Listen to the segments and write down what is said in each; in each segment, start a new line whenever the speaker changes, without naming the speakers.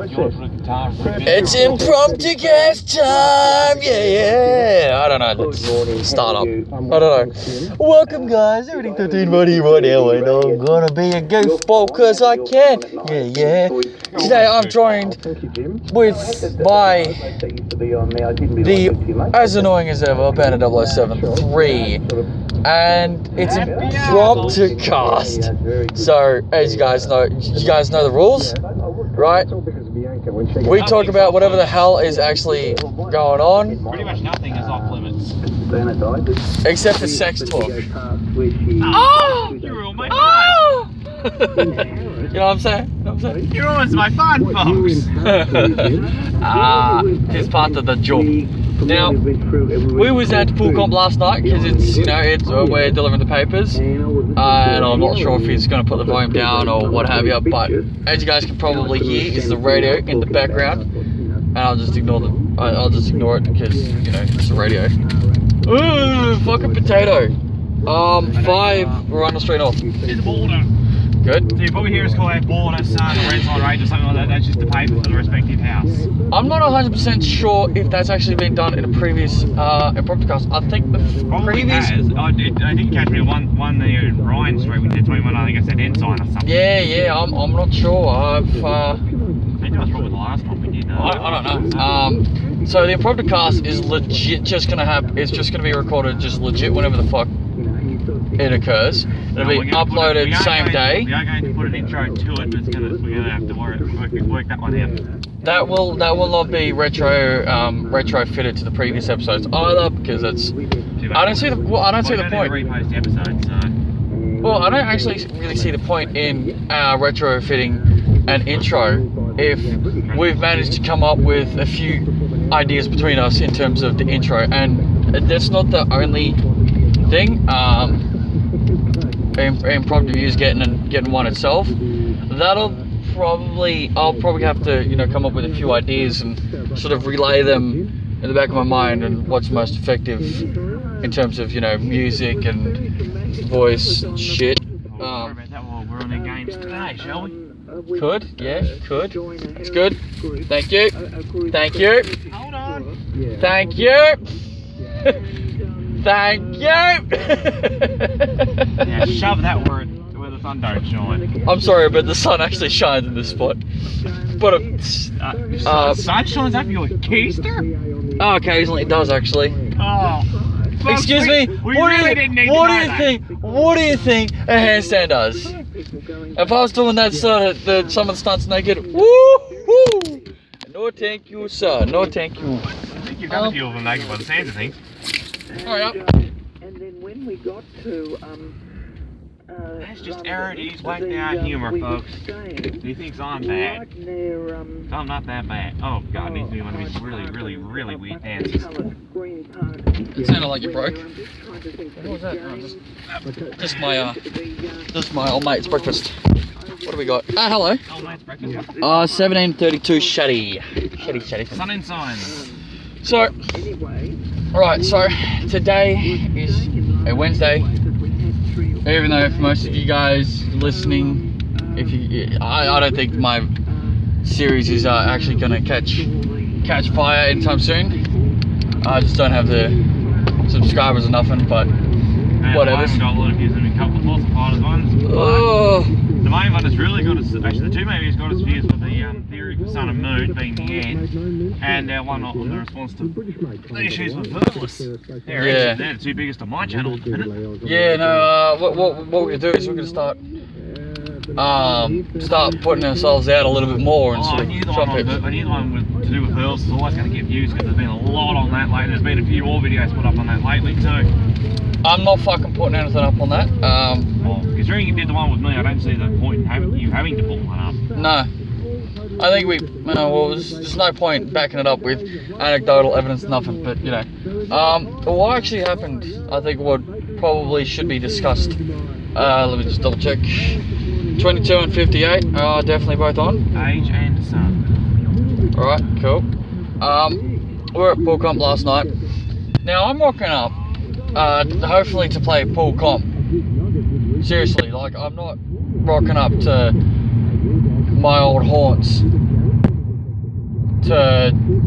It's impromptu cast time, yeah. I don't know, let's start up. I don't know. Welcome guys, everything 13 buddy right now, and I'm gonna be a goofball cause I can. Yeah. Today I'm joined with the as annoying as ever, Panda 073. And it's impromptu cast. So as you guys know the rules, right? We talk about whatever the hell is actually going on.
Pretty much nothing is off limits.
Except for sex talk.
Oh! You ruined my fun!
You know what I'm saying?
You ruined my fun, folks!
It's part of the job. Now, we was at the pool comp last night because it's we're delivering the papers, and I'm not sure if he's going to put the volume down or what have you, but as you guys can probably hear is the radio in the background, and I'll just ignore it because it's the radio. Ooh, fucking potato. 5, we're on the straight north.
It's the border.
Good.
So you probably hear us call out border, sun, or red sign range or something like that. That's just the paper for the respective house.
I'm not 100% sure if that's actually been done in a previous impromptu cast. I think the previous...
Has. I did catch me one there in Ryan Street when between one, I think I said ensign or something.
Yeah, I'm not sure.
I think that was probably the last one we did.
I don't know. So the impromptu cast is legit just gonna be recorded just legit whenever the fuck it occurs. It'll be uploaded same day.
We are going to put an intro to it, but we're gonna have to work that one out.
That will not be retrofitted to the previous episodes either, because it's I don't see the point.
Repost the episode, so.
Well, I don't actually really see the point in retrofitting an intro if we've managed to come up with a few ideas between us in terms of the intro, and that's not the only thing. Impromptu views getting one itself. I'll probably have to come up with a few ideas and sort of relay them in the back of my mind and what's most effective in terms of music and voice and shit.
We're on our games today, shall we?
Could. It's good. Thank you.
Hold on.
Thank you. Thank you.
Yeah, shove that where the sun don't shine.
I'm sorry, but the sun actually shines in this spot. But
sun shines up your keister?
Occasionally it does actually.
Oh.
Excuse me. What do you think a handstand does? If I was doing that some of the stunts naked, woo! No thank you, sir. No thank you.
I think you've done a few of them naked by the sounds of things.
Hurry up.
And then when we got to
that's just Aridy's whacked out humour, folks. He thinks I'm bad. So I'm not that bad. Oh god, it needs to be one of his really weird dances.
It sounded like you broke. What was that? Oh, just my old mate's breakfast. What do we got? Hello.
Old mate's breakfast.
1732 Shaddy.
Sun and signs.
So, right, so today is a Wednesday. Even though for most of you guys listening, I don't think my series is actually gonna catch fire anytime soon. I just don't have the subscribers or nothing, but whatever.
I haven't got a lot of views in a couple of falsified ones. The main one that's really got us, actually the two main views got us views for the theory of sun and moon being the end, and our one on the response to the issues with Verlis. They're the two biggest on my channel at the minute.
Yeah, no, what we're gonna do is we're gonna start putting ourselves out a little bit more and sort of drop it.
I knew the one to do with Verlis is always going to get views because there's been a lot on that lately. There's been a few more videos put up on that lately too.
I'm not fucking putting anything up on that.
Considering you did the one with me, I don't see the point in you having to pull one up.
No. I think there's no point backing it up with anecdotal evidence, nothing, but what actually happened, I think what probably should be discussed. Let me just double check. 22 and 58 are definitely both on.
Age and sun.
Alright, cool. We're at pool comp last night. Now I'm rocking up, hopefully to play pool comp. Seriously, like I'm not rocking up to my old haunts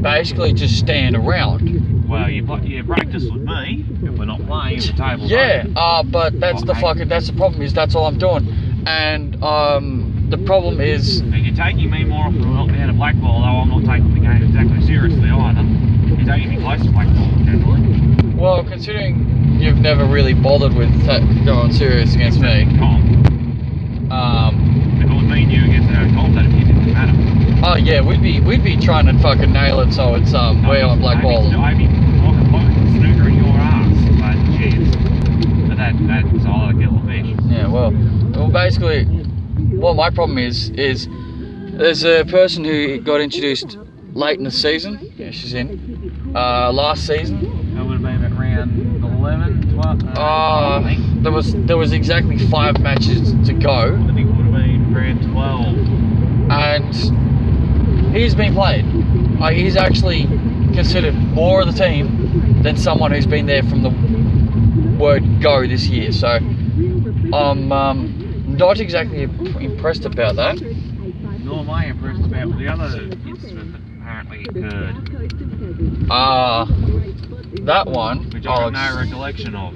basically just stand around.
Well, you practice with me if we're not playing. The table's
Yeah, but that's the problem is that's all I'm doing, and the problem is.
And you're taking me more often to help me out of blackball, though I'm not taking the game exactly seriously either. You're taking me close to blackball generally.
Well, considering you've never really bothered with going serious against me.
If it was me and you against an comp, that'd be didn't matter.
Oh yeah, we'd be trying to fucking nail it so it's way on black ball.
I'd be like a fucking snooker in your ass, but jeez. But that's all I get with fish.
Yeah, well basically, what my problem is there's a person who got introduced late in the season. Yeah, she's in. Last season.
That would have been at round 11, 12. I think.
There was exactly 5 matches to go.
I think it would have been round 12.
And he's been played. He's actually considered more of the team than someone who's been there from the word go this year. So I'm not exactly impressed about that.
Nor am I impressed about the other incident that apparently occurred.
That one.
Which I have no recollection of.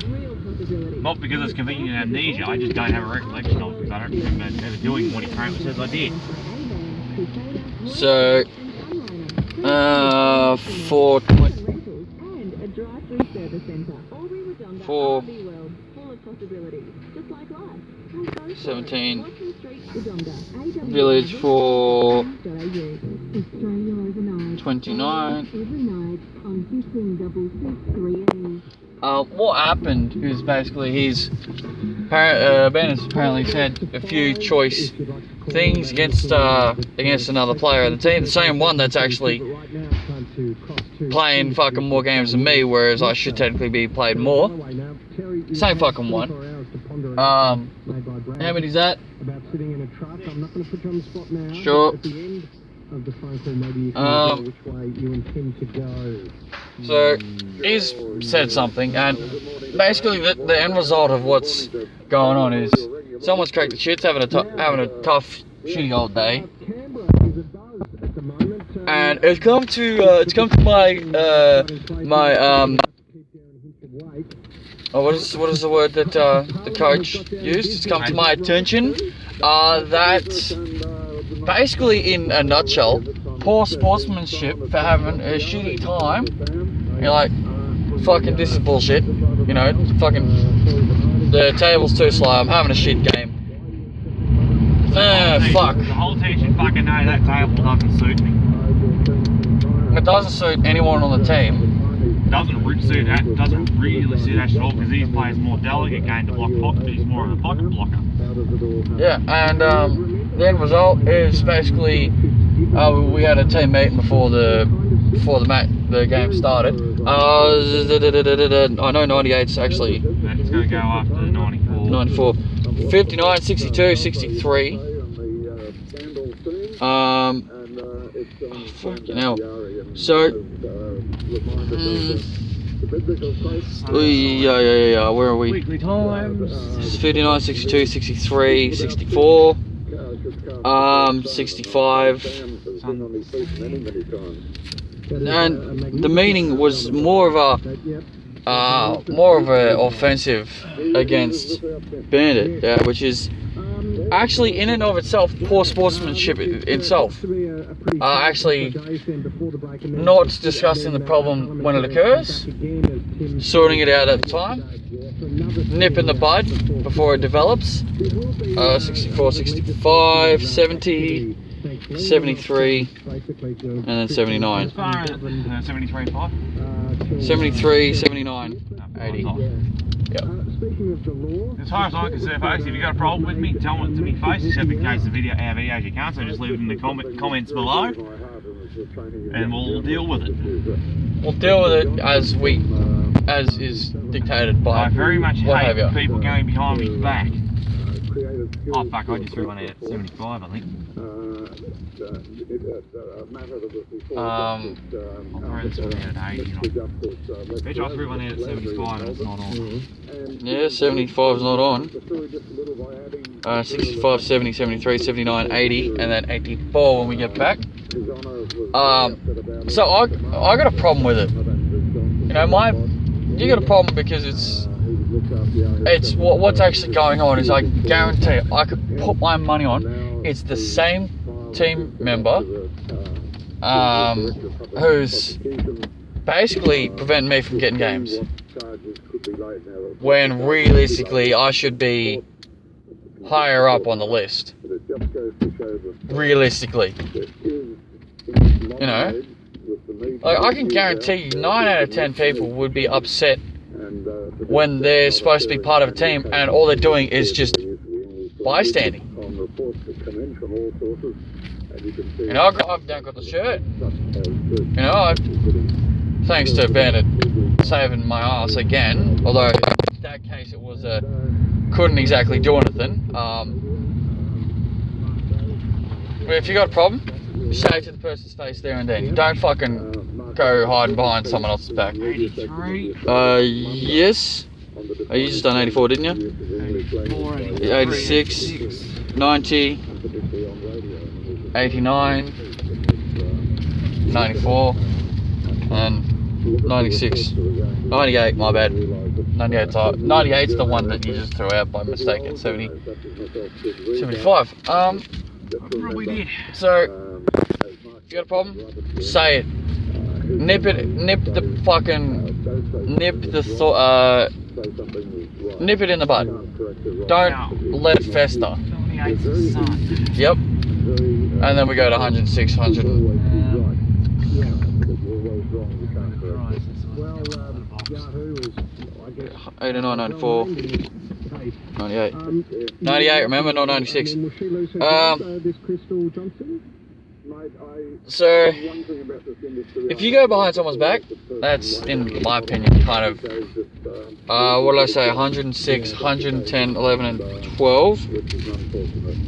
Not because it's convenient amnesia, I just don't have a recollection of it because I don't remember ever doing what he apparently says I did.
So, for 17 village for 29. What happened is basically Ben has apparently said a few choice things against another player in the team, the same one that's actually playing fucking more games than me, whereas I should technically be played more. Same fucking one. How many's that? Sure. So he's said something, and basically the end result of what's going on is someone's cracked the shits, having a tough, shitty old day, and it's come to my what is the word that the coach used? It's come to my attention that basically, in a nutshell, poor sportsmanship for having a shitty time. You're like, fucking, this is bullshit. You know, fucking, the table's too slow. I'm having a shit game. Fuck.
The whole team should fucking know that table doesn't suit me.
It doesn't suit anyone on the team.
Doesn't really suit Ash at all because these players more delicate game to block pockets, but he's more of a pocket blocker.
Yeah, and the end result is basically we had a team meeting before the game started. I know 98's actually.
It's going to go after 94.
94. 59, 62, 63. Fucking hell. So. Yeah. Where are we?
Weekly times.
59, 62, 63, 64. 65. And the meaning was more of a offensive against Bandit, which is actually in and of itself poor sportsmanship itself. Actually not discussing the problem when it occurs, sorting it out at the time, nip in the bud before it develops. 64, 65, 70, 73, and then 79.
73.5?
73, 79, 80. Yep.
As far as I'm concerned, folks, if you've got a problem with me, tell it to me face, except in case our videos you can't, so just leave it in the comments below, and we'll deal with it.
We'll deal with it as is dictated by
I very much
what
hate
have you.
people going behind me back. Oh fuck, I just threw one out at 75, I think.
Um,
I'll throw this one out at 80. Bitch, I threw one out at 75 and it's not on.
yeah, 75 is not on. 65, 70, 73, 79, 80, and then 84 when we get back. So I got a problem with it. You know, you got a problem because it's what's actually going on is I guarantee I could put my money on it's the same team member who's basically preventing me from getting games, when realistically I should be higher up on the list. Realistically, you know, like I can guarantee you 9 out of 10 people would be upset when they're supposed to be part of a team and all they're doing is just bystanding. You know, I've now got the shirt. You know, thanks to Bennett saving my ass again. Although in that case it was couldn't exactly do anything. But if you got a problem, say it to the person's face there and then. Don't fucking go hiding behind someone else's back.
83?
Yes. Oh, you just done 84, didn't you? 86, 90, 89, 94, and 96. 98, my bad. 98's the one that you just threw out by mistake at 70. 75.
Probably did.
So, if you got a problem, say it. Nip it in the bud. Don't let it fester. Yep. And then we go to 106, 100. 89, 94, 98. 98, remember, not 96. So, if you go behind someone's back, that's, in my opinion, kind of, what did I say, 106, 110, 11, and 12.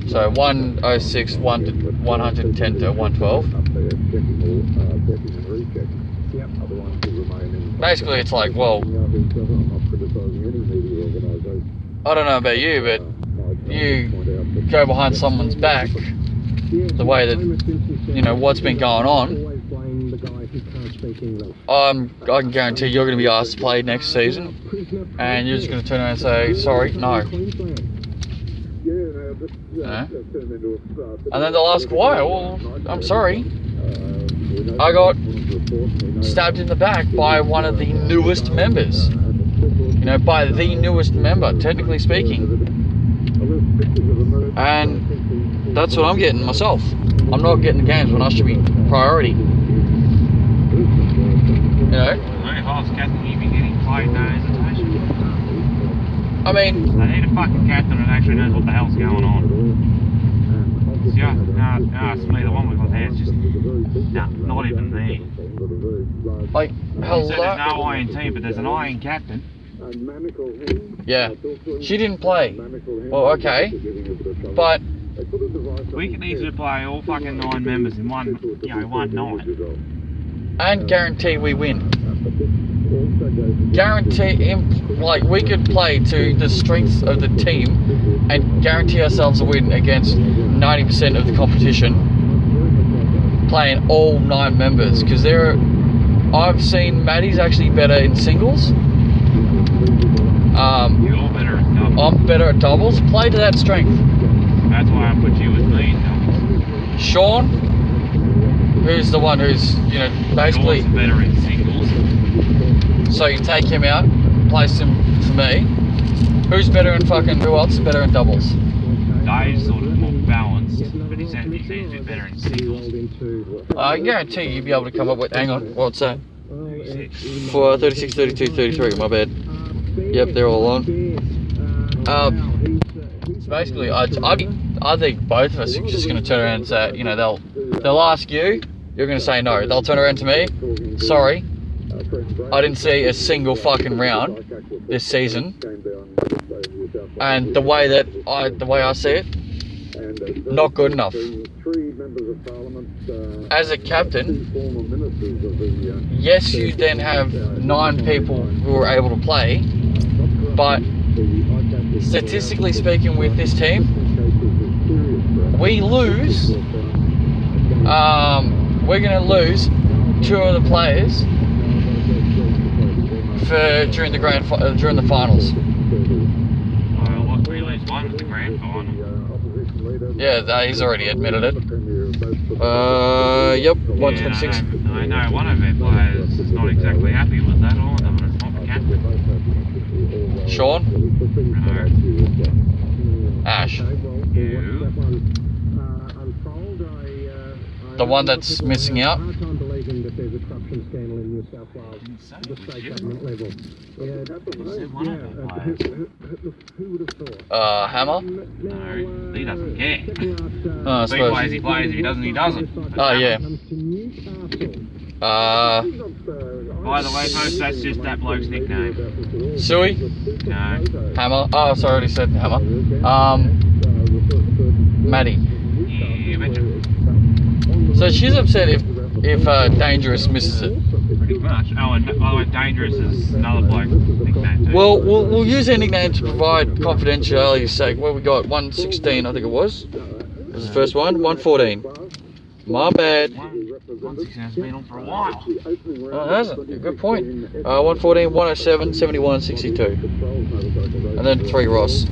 So, 106, 110 to 112. Basically, it's like, well, I don't know about you, but you go behind someone's back, the way that, you know, what's been going on, I can guarantee you're going to be asked to play next season, and you're just going to turn around and say, sorry, no. You know? And then they'll ask why. Well, I'm sorry. I got stabbed in the back by one of the newest members. You know, by the newest member, technically speaking. And that's what I'm getting myself. I'm not getting the games when I should be priority. You know? I mean,
I need a fucking captain that actually knows what the hell's going on. Yeah, it's me, the one with my hair's just not even there.
like, hello.
So there's no INT, but there's an IN captain.
Yeah, she didn't play. Well, okay, but
we can easily play all fucking 9 members in one night.
and guarantee we win. Guarantee, like, we could play to the strength of the team and guarantee ourselves a win against 90% of the competition, playing all 9 members. Because I've seen Maddie's actually better in singles.
You're better at doubles.
I'm better at doubles. Play to that strength.
That's why I put you with me in doubles.
Sean, who's the one who's, you know, basically
Sean's better in singles.
So you take him out, place him for me. Who's better in fucking, who else is better in doubles?
Dave's sort of more balanced, but he seems a bit better in singles.
I guarantee you'd be able to come up with, hang on, what's that? For 36, 32, 33, my bad. Yep, they're all on. So basically, I think both of us are just going to turn around and say, you know, they'll ask you, you're going to say no. They'll turn around to me, sorry, I didn't see a single fucking round this season, and the way I see it, not good enough. As a captain, yes, you then have 9 people who are able to play, but statistically speaking with this team, we lose we're going to lose 2 of the players during the finals.
What, we lose one at the grand final?
Yeah, he's already admitted it. Yep, 126.
Yeah, I know one of their players is not exactly happy with that, or it's not the captain.
Sean?
No.
Ash.
You.
The one that's missing out? Hammer?
No, he doesn't care.
I
If he plays, he plays. If he doesn't, he doesn't.
Oh, yeah.
By the way, folks, that's just that bloke's nickname.
Sui?
No.
Hammer? Oh, sorry, I already said Hammer. Maddie.
Yeah, betcha.
So she's upset if Dangerous misses it.
Pretty much. Oh, and by the way, Dangerous is another bloke's nickname too.
Well, we'll use their nickname to provide confidentiality's sake. What we got? 116, I think it was. It was the first one. 114. My bad.
116 has been on for a while.
Oh, it hasn't. Good point. 114, 107, 71, 62. And then 3 Ross.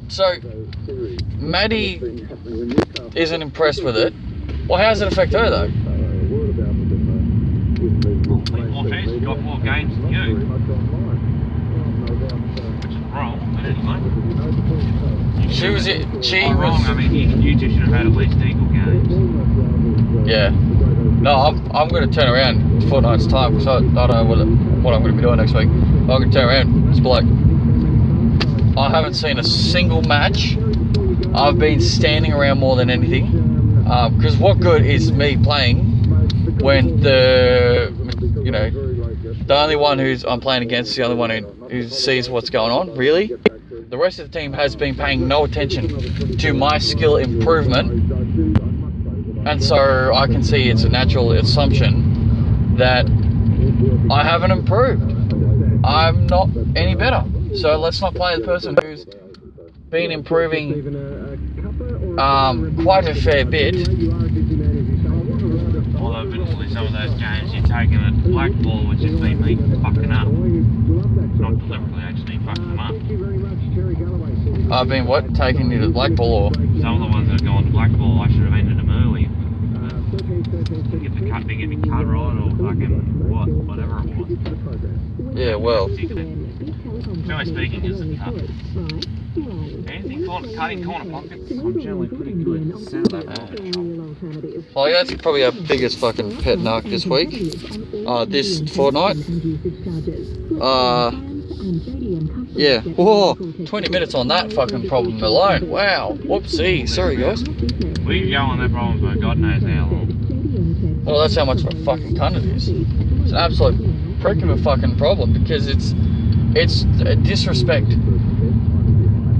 So, Maddie isn't impressed with it. Well, how does it affect her though?
Well, she's got more games than you. Which is wrong, but anyway. Wrong, I mean, you two should have had at least equal games.
Yeah. No, I'm going to turn around in a fortnight's time because I don't know what I'm going to be doing next week. I'm going to turn around. It's like, I haven't seen a single match. I've been standing around more than anything. Because what good is me playing when the only one I'm playing against is the only one who sees what's going on, really? The rest of the team has been paying no attention to my skill improvement, and so I can see it's a natural assumption that I haven't improved. I'm not any better. So let's not play the person who's been improving quite a fair bit.
Although admittedly some of those games you're taking at black ball, which has been me fucking up. Not deliberately, actually fucking them up.
I've been what? Taking you to black ball or?
Some of the ones that have gone to black ball, I should have ended them early. Get me cut right or fucking whatever it was.
Yeah, well.
Generally speaking, is the cut. Anything cutting corner pockets, I'm generally pretty good. Center that
Well, that's probably our biggest fucking pet narc this week. This fortnight. Yeah. Whoa, 20 minutes on that fucking problem alone. Wow. Whoopsie. Sorry, guys.
We can go on that problem for God knows how long.
Well, that's how much of a fucking cunt it is. It's an absolute prick of a fucking problem because it's a disrespect.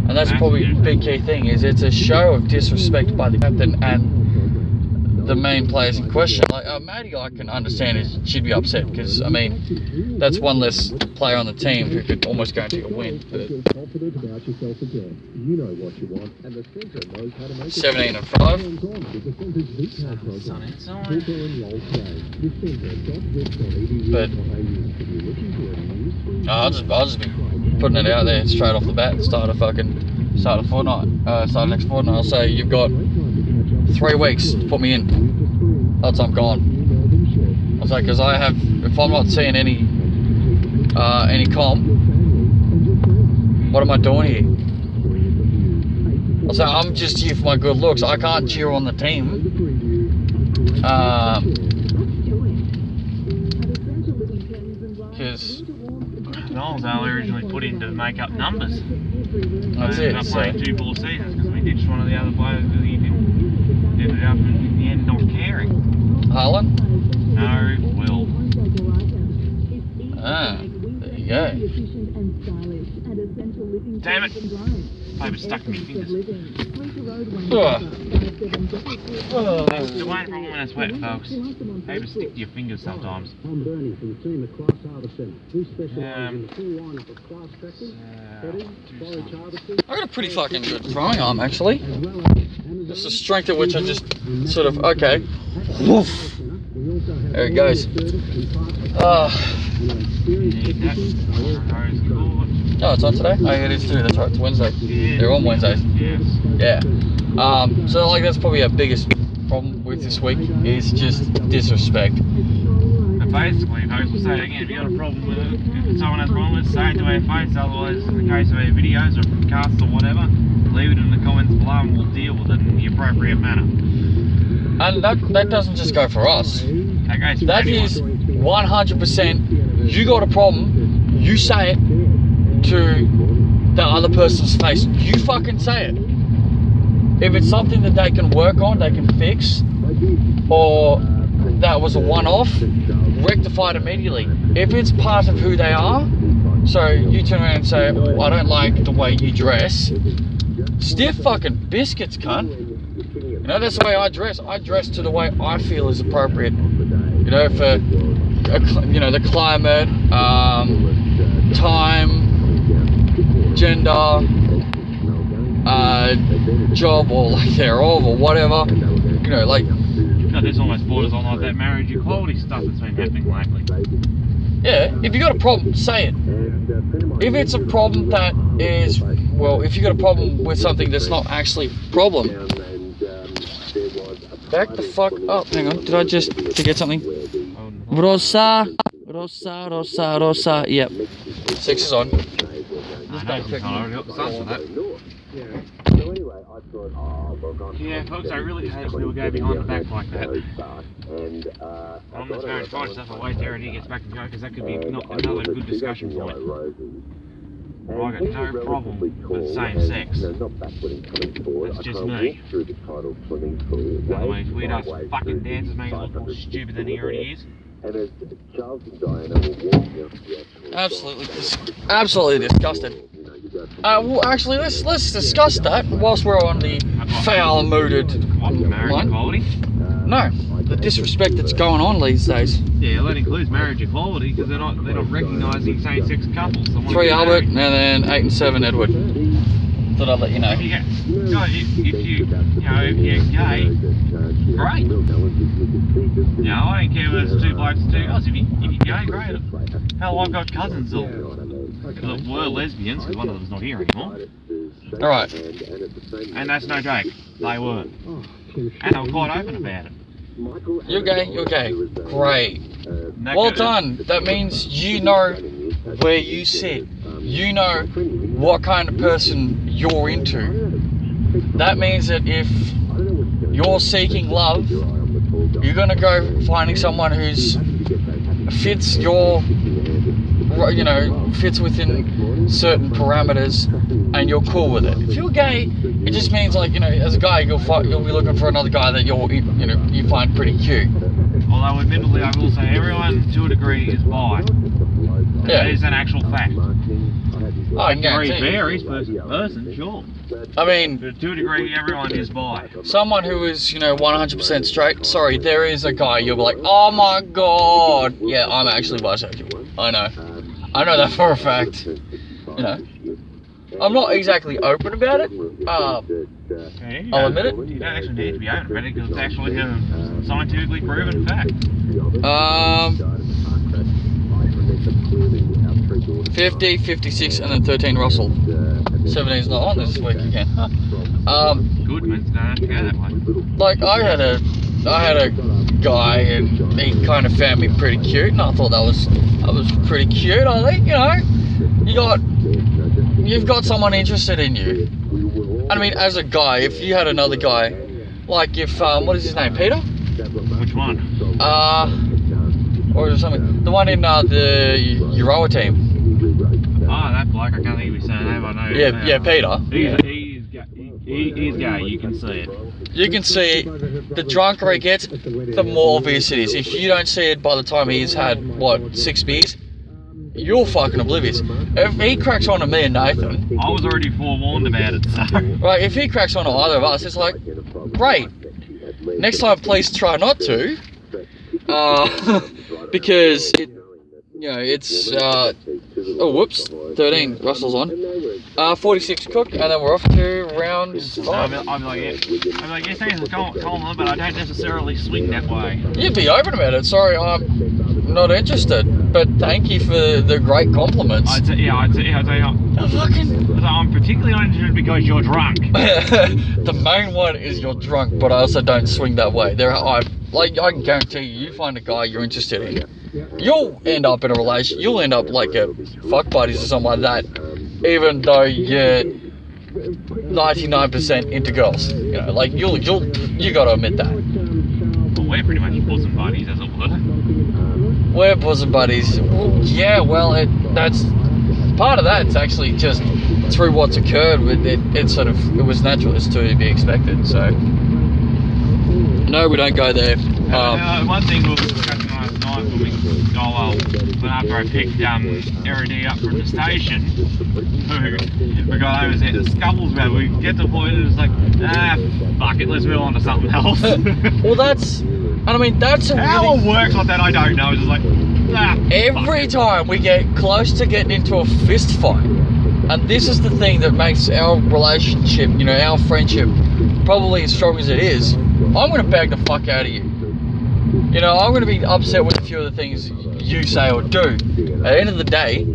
And that's probably a big key thing, is it's a show of disrespect by the captain and the main players in question. Like, Maddie, I can understand she'd be upset because, I mean, that's one less player on the team who could almost guarantee a win. But 17 and 5. But I'll just be putting it out there straight off the bat. Start a fortnight. Start next fortnight. I'll say you've got 3 weeks to put me in. Else I'm gone. I'll say because if I'm not seeing any comp, what am I doing here? I'll say I'm just here for my good looks. I can't cheer on the team. Because
Noel's only originally put in to make up numbers.
That's it.
Not playing 2 full seasons because we ditched one of the other players because he ended up in the end not caring.
Harlan?
No, Will.
There you go.
Damn it! Paper stuck in my fingers. That's the one problem when it's wet, folks. Paper stick to your fingers sometimes.
I got a pretty fucking good throwing arm, actually. Just the strength at which I just sort of, okay, woof, there it goes. Oh, it's on today? Oh, yeah, it is too, that's right, it's Wednesday. They're on Wednesdays. Yeah. So like that's probably our biggest problem with this week, is just disrespect.
And basically, folks, will say again, if you got a problem with it, if someone has a problem with it, say it to our face, otherwise in the case of our videos or podcasts or whatever, leave it in the comments below and we'll deal with it in the appropriate manner.
And that doesn't just go for us. That is 100%, you got a problem, you say it to the other person's face. You fucking say it. If it's something that they can work on, they can fix, or that was a one-off, rectify it immediately. If it's part of who they are, so you turn around and say, oh, I don't like the way you dress, stiff fucking biscuits, cunt. You know, that's the way I dress. I dress to the way I feel is appropriate. You know, for, you know, the climate, time, gender, job, or like thereof, or whatever. You know, like.
No, this almost borders on like that marriage equality stuff that's been happening lately.
Yeah, if you got a problem, say it. If it's a problem that is, well, if you got a problem with something that's not actually a problem, back the fuck up. Hang on, did I just forget something? Rosa. Yep. 6 is on.
Yeah, folks, I really hate people go behind the back like that. On this marriage equality stuff, I'll wait there and he gets back to go, because that could be another good discussion point. Well, I got no problem with same sex. That's just me. Otherwise, weird ass fucking dances make it look more stupid than he already is.
Absolutely disgusted. Well, actually, let's discuss that whilst we're on the foul-mooded
marriage equality?
No, the disrespect that's going on these days.
Yeah, that includes marriage equality because they're not recognising same-sex couples.
3 Albert, and then 8 and 7 Edward. Thought I'd let you know.
If you're gay, great. You know, I don't care whether it's 2 blokes or 2 girls. If you're gay, great. Hell, I've got cousins that were lesbians, because one of them's not here anymore.
Alright.
And that's no joke. They were. And they were quite open about it.
You're gay. Great. Well done. That means you know where you sit. You know what kind of person you're into. That means that if you're seeking love, you're gonna go finding someone who's fits your, you know, fits within certain parameters, and you're cool with it. If you're gay, it just means, like, you know, as a guy, you'll be looking for another guy that you find pretty cute.
Although, admittedly, I will say everyone to a degree is bi.
Yeah.
That is an actual fact.
Oh, I guarantee.
It varies person to person, sure.
I mean,
but to a degree, everyone is bi.
Someone who is, you know, 100% straight. Sorry, there is a guy. You'll be like, oh my god. Yeah, I'm actually bisexual. I know that for a fact. You know, I'm not exactly open about it. I'll admit it.
You don't actually need to be open about it because it's actually a scientificically proven fact.
50, 56, and then 13 Russell. 17's not on this week again.
Good, man. Don't have to go that way.
Like, I had a guy, and he kind of found me pretty cute, and I thought that was pretty cute. I think, you know, you've got someone interested in you. I mean, as a guy, if you had another guy, like if what is his name, Peter?
Which one?
Or is it something? The one in the Euroa team.
Oh, that bloke, I can't think of his name, I know.
Yeah, Peter.
He's gay, you can see it.
You can see it. The drunker he gets, the more obvious it is. If you don't see it by the time he's had, what, 6 beers, you're fucking oblivious. If he cracks on to me and Nathan...
I was already forewarned about it, so...
Right, if he cracks on to either of us, it's like, great. Next time, please try not to. Because, you know, it's... oh, whoops. 13. Russell's on. 46 cook, and then we're off to round
So
5.
I'll be like, yeah, thanks, come on, but I don't necessarily swing that way.
You'd be open about it. Sorry, I'm not interested. But thank you for the great compliments.
I'd say, I'm particularly not interested because you're drunk.
The main one is you're drunk, but I also don't swing that way. I can guarantee you find a guy you're interested in, you'll end up in a relation. You'll end up like a fuck buddies or something like that, even though you're 99% into girls. You know, like you gotta admit that.
Well, we're pretty much bosom buddies, as it were.
We're bosom buddies. Well, yeah, well, that's part of that. It's actually just through what's occurred with it. It was natural. It's to be expected. So no, we don't go there.
One thing we were discussing last night when when after I picked R&D up from the station, we got over there, the scuffles about. We get to the point and it's like, fuck it, let's move on to something else.
Well, that's
how it works like that. I don't know. It's just like,
every time we get close to getting into a fist fight, and this is the thing that makes our relationship, you know, our friendship, probably as strong as it is. I'm gonna bag the fuck out of you. You know, I'm gonna be upset with a few of the things you say or do. At the end of the day,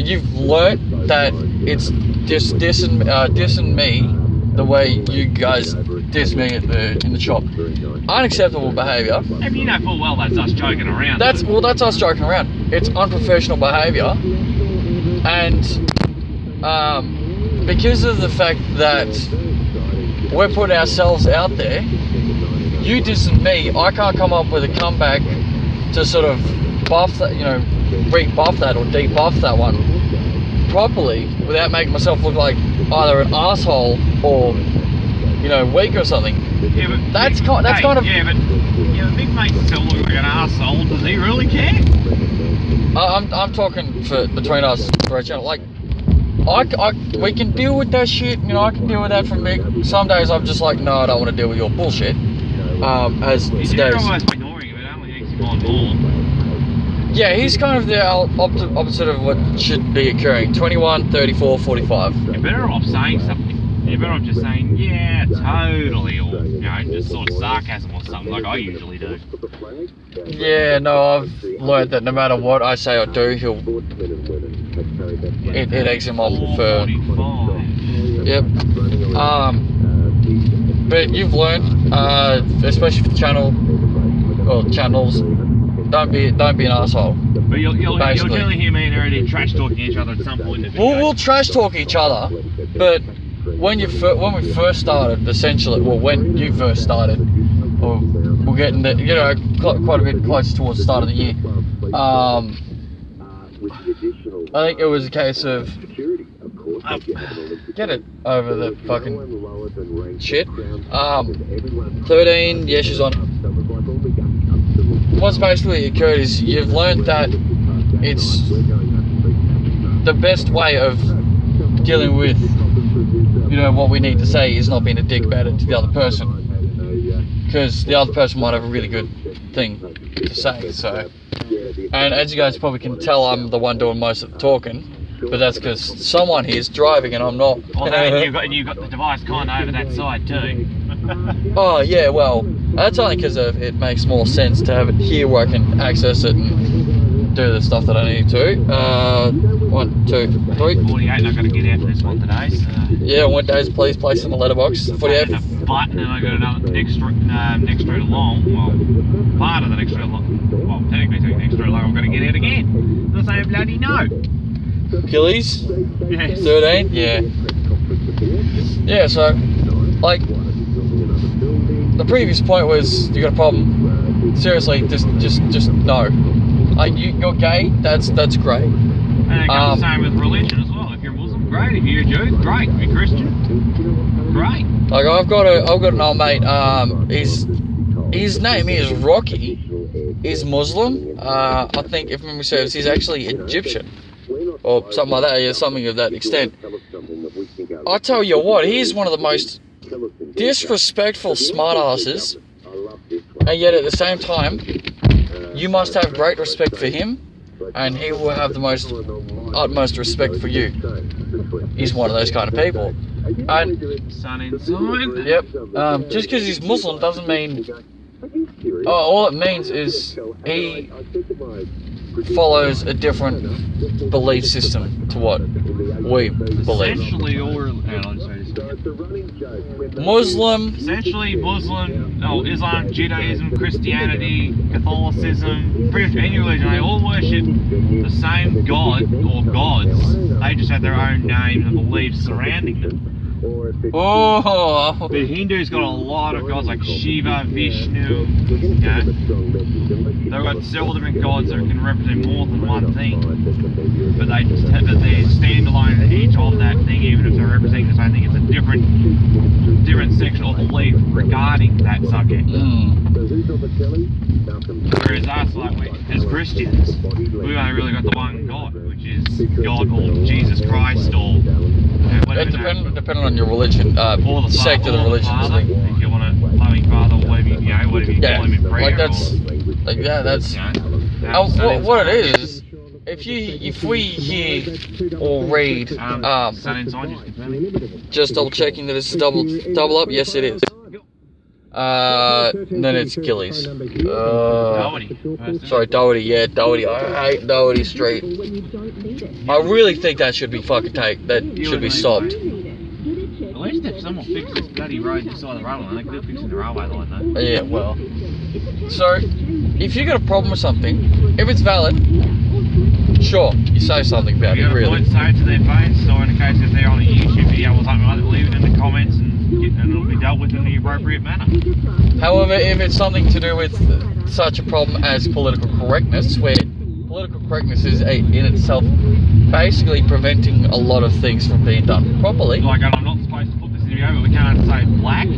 you've learnt that it's dissing me the way you guys diss me in the shop. Unacceptable behaviour.
And you know full well that's us joking around.
That's us joking around. It's unprofessional behaviour, and because of the fact that we're putting ourselves out there, you dissing me, I can't come up with a comeback to sort of buff that, you know, rebuff that or debuff that one properly without making myself look like either an asshole or, you know, weak or something.
Yeah, but
that's kind of.
Yeah, but Big makes himself look like an asshole. Does he really care?
I'm talking between us for a channel. Like, we can deal with that shit. You know, I can deal with that from Mick. Some days I'm just like, no, I don't want to deal with your bullshit. As
He's
today's.
almost ignoring it, but only makes him on more.
Yeah, he's kind of the opposite of what should be occurring. 21, 34, 45.
You're better off saying something. You're better off just saying, yeah, totally, or, you know, just sort of sarcasm or something like I usually do.
Yeah, no, I've learned that no matter what I say or do, it eggs him on for. Yep. But you've learned, especially for the channels, don't be an asshole.
But you'll clearly hear me and already trash talking each other at some point in the video.
We'll trash talk each other, but when we first started, essentially, well, when you first started, or we're getting the, you know, quite a bit closer towards the start of the year. I think it was a case of get it over the fucking shit. 13, yeah, she's on. What's basically occurred is you've learned that it's the best way of dealing with, you know, what we need to say is not being a dick about it to the other person, because the other person might have a really good thing to say. So, and as you guys probably can tell, I'm the one doing most of the talking, but that's because someone here is driving and I'm not.
Although you've got the device kind of over that side too.
Oh yeah, well, that's only because it makes more sense to have it here where I can access it and do the stuff that I need to. 1, 2, 3.
48, I've got to get out for this one today. So.
Yeah, 1 days, please place in the letterbox. 48.
A button, and I got another next route along. Well, part of the next route along. Well, technically next route along. I've got to get out again. Because I bloody know.
Achilles?
Yes.
13? Yeah. Yeah, so, like, the previous point was, you got a problem. Seriously, just no. Like, you're gay, that's great.
And it goes the same with religion as well. If you're Muslim, great. If you're a Jew, great. If you're Christian, great.
Like, I've got an old mate, his name is Rocky. He's Muslim. I think, if memory serves, he's actually Egyptian. Or something like that, yeah, something of that extent. I tell you what, he's one of the most disrespectful smartasses, and yet at the same time, you must have great respect for him, and he will have the utmost respect for you. is one of those kind of people. And
Sun inside.
yep, just because he's Muslim doesn't mean. All it means is he follows a different belief system to what we believe.
Essentially,
Muslim,
Islam, Judaism, Christianity, Catholicism, pretty much any religion, they all worship the same God or gods. They just have their own name and beliefs surrounding them.
oh,
The Hindus got a lot of gods like Shiva, Vishnu, yeah. They've got several different gods that can represent more than one thing. But they just have that they stand alone in each of that thing, even if they're representing the same thing. It's a different section of belief regarding that subject. Whereas us, like as Christians, we've only really got the one God, which is God or Jesus Christ or
depending on your religion,
or the
sect of the religion.
Father, if you want a loving Father, or whatever you call him in prayer.
What it is. If we hear or read,
Sun inside,
just double checking that it's double up. Yes, it is. Then it's Gillies. Sorry, Doherty. Yeah, Doherty. I hate Doherty Street. I really think that should be fucking that should be stopped.
At least if someone fixed this bloody road this side of the railway line, they're fixing the railway line though.
Yeah, well. So, if you got a problem with something, if it's valid, sure, you say something about it, really.
You say it to their face, or in the case if they're on a YouTube video or something like that, leave it in the comments and it'll be dealt with in the appropriate manner.
However, if it's something to do with such a problem as political correctness, where political correctness is in itself basically preventing a lot of things from being done properly.
Like, I'm not supposed to put this video, but we can't say black.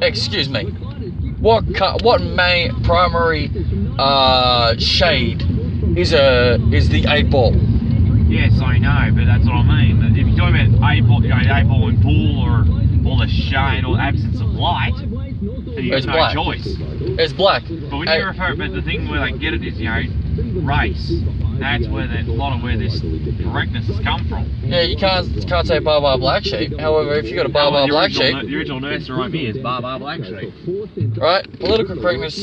Excuse me. What main primary shade is the 8 ball?
Yes, I know, but that's what I mean. If you're talking about 8 ball in pool or the shade or absence of light, then you have no choice.
It's black.
But when you refer, but the thing where they get it is, race. That's where a lot of where this correctness has come from.
Yeah, you can't say bar black sheep. However, if you got a bar black sheep,
the original nurse right here is bar black sheep.
Right? Political correctness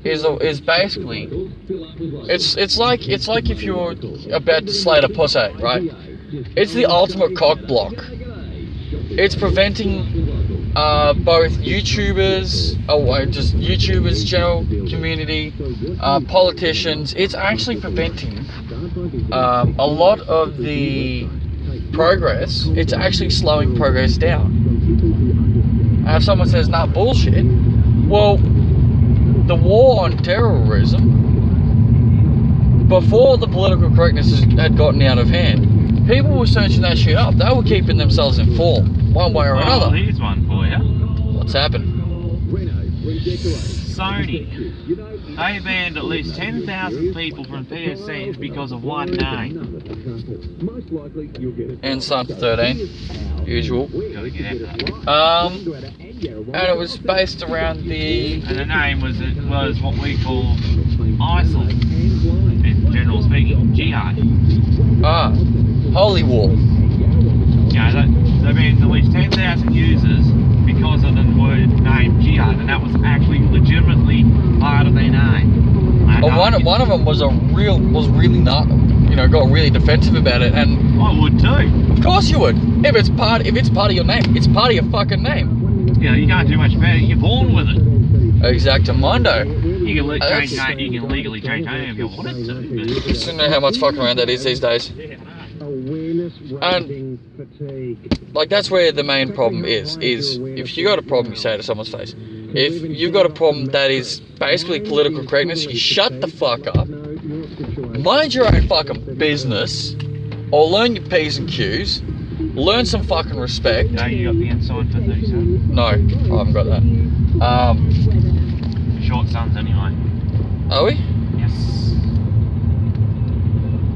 is basically it's like if you're about to slate a pussy, right? It's the ultimate cock block. It's preventing both YouTubers, just YouTubers, general community, politicians. It's actually preventing a lot of the progress. It's actually slowing progress down. And if someone says, nah, bullshit, well, the war on terrorism, before the political correctness had gotten out of hand, people were searching that shit up. They were keeping themselves informed, one way or another.
Here's one for you.
What's happened?
Sony. They banned at least 10,000 people from PSNs because of one name.
And Sun 13, usual.
Gotta get after that.
And it was based around the.
And the name was what we call ISIL, in general speaking, jihad.
Holy War.
They've been at least 10,000 users because of the word name jihad, and that was actually legitimately part of their name.
Well, one of them was really not, got really defensive about it, and
I would too.
Of course you would. If it's part of your name, it's part of your fucking name.
You can't do much better. You're born with it.
Exactamundo.
You can legally change name if you wanted to.
Just don't know how much fucking around that is these days. And that's where the main problem is if you got a problem, you say it to someone's face. If you've got a problem that is basically political correctness, you shut the fuck up, mind your own fucking business, or learn your P's and Q's, learn some fucking respect.
No, you got the ensign for 37?
No, I haven't got that.
Short sons anyway.
Are we?
Yes.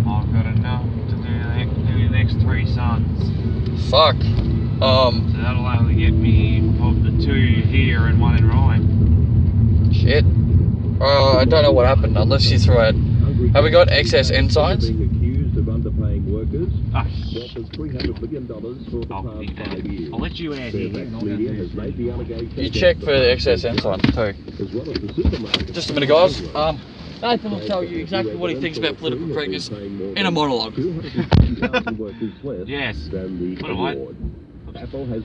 I've got enough to do the next 3 sons.
Fuck.
So that'll only get me of the 2 here and 1 in Rhyme.
Shit. I don't know what happened unless you threw out. Have we got excess ensigns?
I'll let you add here.
You check for the excess enzyme too. Just a minute, guys. Nathan will tell you exactly what he thinks about political correctness in a monologue.
Yes.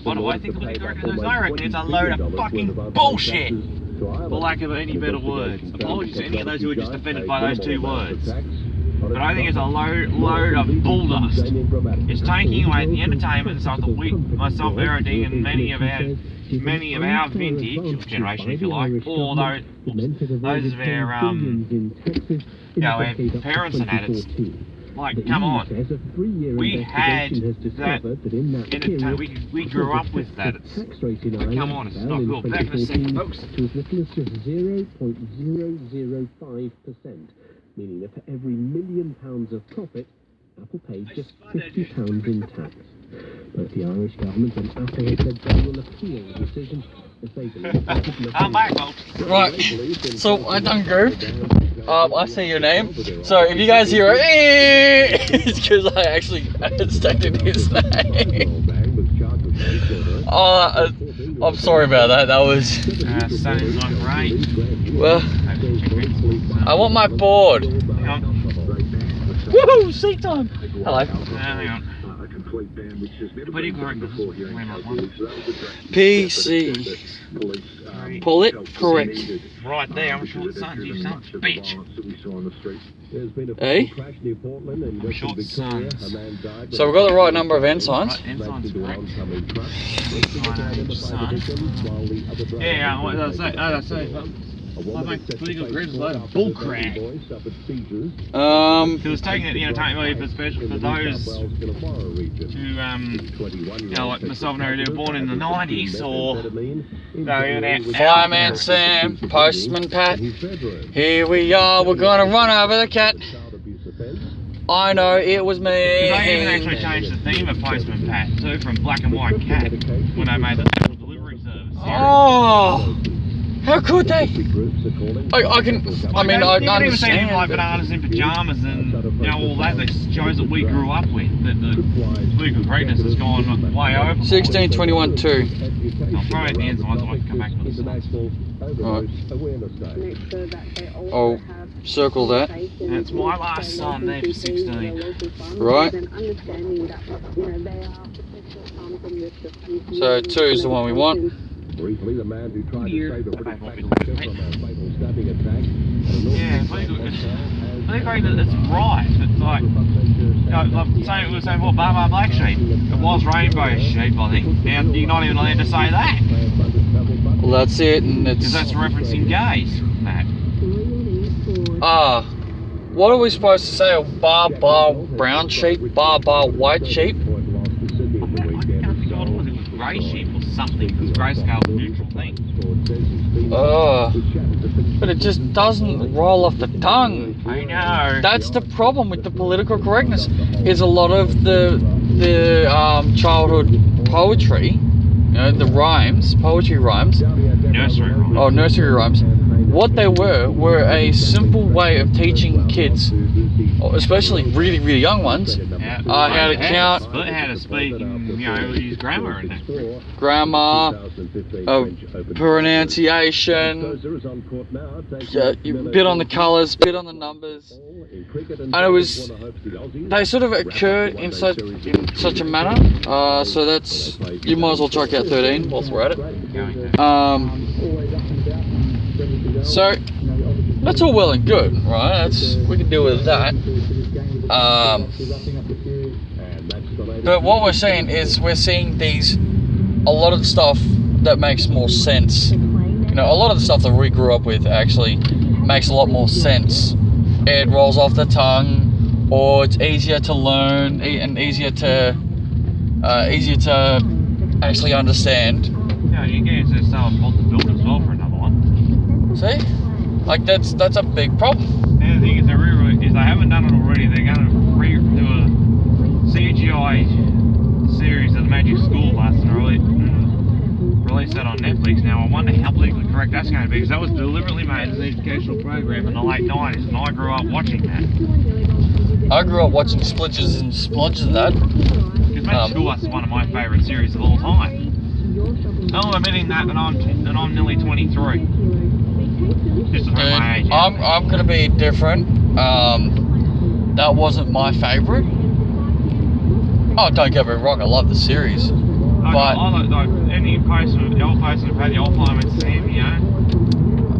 What do I think political correctness is? I reckon it's a load of fucking bullshit, for lack of any better words. Apologies to any of those who are just offended by those two words. But I think it's a load of bull dust. It's taking away the entertainment and stuff that myself, Eroding, and many of our vintage generation, if you like, or those of our our parents and adults. Like, come on. We had that entertainment. We grew up with that. But come on, it's not cool. Back in a second, folks.
To as little as just 0.005%. Meaning that for every £1 million of profit, Apple paid just £50 in tax. Both the Irish government and Apple have said they will appeal the decision as they believe
I'm back, folks.
Right, so I done goofed. I say your name. So if you guys hear it's because I actually stated his name. I'm sorry about that. That was.
Sunny's not great.
Well, I want my board.
Hang on.
Woohoo! Seat time. Hello.
Hang on.
PC. Pull it correct.
Right there, I'm short sons, you son of a bitch.
Hey?
Short sons.
So we've got the right number of ensigns.
Right, ensigns correct. Son. Yeah, what did I say? I think political correctness is a load of bullcrap. It was taking it, entertainment especially for those who, like myself and Harry, were born in the 90s, or
Fireman Sam, Postman Pat, here we are, we're gonna run over the cat. I know it was me.
They even actually changed the theme of Postman Pat too, from black and white cat, when they made the special delivery service.
Oh! How could they? I
even seen him like
understand.
bananas in pajamas and all that. The shows that we grew up with. That the political correctness has gone way over.
16, 21, 2.
I'll throw it in the end, so I can come back with
Right. I'll circle that.
And it's my last son there for 16.
Right. So 2 is the one we want.
Briefly, the man who tried to save a British from a fatal stabbing attack.
Yeah, political correctness, it's right. It's like, we were saying, Baba Black Sheep. It was Rainbow Sheep, I think. Now, you're not even allowed to say that.
Well, that's it, and it's...
Because that's referencing gays, Matt.
What are we supposed to say? Bar brown sheep, bar white sheep?
I can't think of what it was. It was grey sheep or something, because grayscale is a neutral thing.
But it just doesn't roll off the tongue.
I know.
That's the problem with the political correctness. Is a lot of the childhood poetry, the rhymes, poetry rhymes.
Nursery rhymes.
Oh, nursery rhymes. What they were a simple way of teaching kids, especially really, really young ones, how to count,
how to speak, use grammar and that.
Grammar, pronunciation, bit on the colours, bit on the numbers, and they sort of occurred in such a manner. So that's, you might as well check out 13 whilst we're at it. So that's all well and good, right? We can deal with that. But what we're seeing is a lot of stuff that makes more sense. A lot of the stuff that we grew up with actually makes a lot more sense. It rolls off the tongue, or it's easier to learn and easier to actually understand.
Yeah, you can get into some of the build as well for another one.
See? Like that's a big problem.
And the thing is, if they haven't done it already, they're going to do a CGI series of the Magic School Bus and release that on Netflix. Now, I wonder how politically correct that's going to be, because that was deliberately made as an educational program in the late 90s, and I grew up watching that.
I grew up watching splitches and splodges of that.
Because Magic School Bus is one of my favourite series of all time. I'm admitting that, and I'm nearly 23. Just to throw my age out.
I'm gonna be different. That wasn't my favourite. Oh, don't get me wrong, I love the series. But
I like any person about the old Fireman Sam, you know.